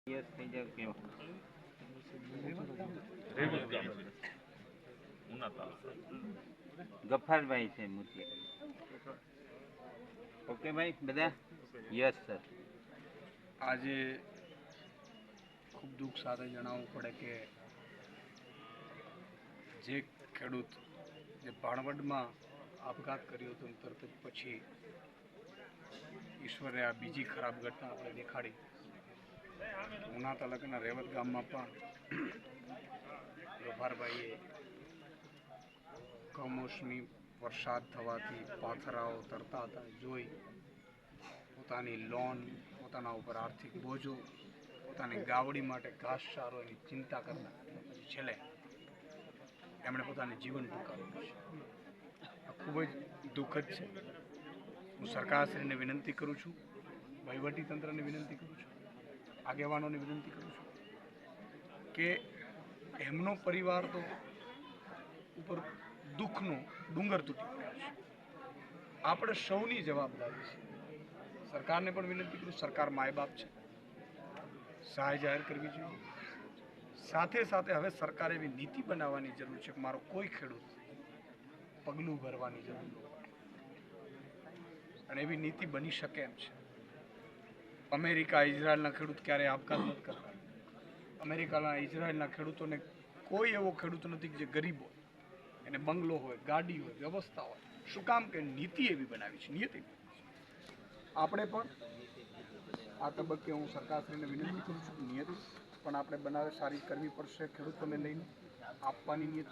Yes થઈ જાવ કેવો ગફારભાઈ છે મુખી. ઓકે ભાઈ બધા યસ સર. આજે ખૂબ દુઃખ સાથે જણાવવું પડે કે જે ખેડૂત જે ભાણવડમાં આપઘાત કર્યો હતો તરત જ પછી ઈશ્વરે આ બીજી ખરાબ ઘટના આપણે દેખાડી. ઉના તાલુકાના રેવત ગામમાં પણ ગફારભાઈએ કમોસમી વરસાદ થવાથી પાથરાઓ તરતા હતા જોઈ પોતાની લોન, પોતાના ઉપર આર્થિક બોજો, પોતાની ગાવડી માટે ઘાસચારોની ચિંતા કરતા પછી છેલ્લે એમણે પોતાનું જીવન ટૂંકાવ્યું છે. આ ખૂબ જ દુઃખદ છે. હું સરકારશ્રીને વિનંતી કરું છું, વહીવટીતંત્રને વિનંતી કરું છું, આગેવાનોને વિનંતી કરું છું કે એમનો પરિવાર તો ઉપર દુઃખનો ડુંગર તૂટી પડ્યો છે. આપણે સૌની જવાબદારી છે. સરકારને પણ વિનંતી કરું, સરકાર માય બાપ છે, સહાય જાહેર કરવી જોઈએ. સાથે સાથે હવે સરકારે એવી નીતિ બનાવવાની જરૂર છે કે મારો કોઈ ખેડૂત પગલું ભરવાની જરૂર ન પડે, અને એવી નીતિ બની શકે એમ છે. અમેરિકા, ઇઝરાયલના ખેડૂત ક્યારેય આપઘાત નથી કરતા. અમેરિકાના, ઇઝરાયલના ખેડૂતોને કોઈ એવો ખેડૂત નથી કે જે ગરીબ હોય, એને બંગલો હોય, ગાડી હોય, વ્યવસ્થા હોય. શું કામ? કે નીતિ એવી બનાવી છે, નિયતિ. આપણે પણ આ તબક્કે હું સરકારશ્રીને વિનંતી કરું છું કે નિયતિ પણ આપણે બનાવે સારી કરવી પડશે. ખેડૂતોને લઈને આપવાની નિયતિ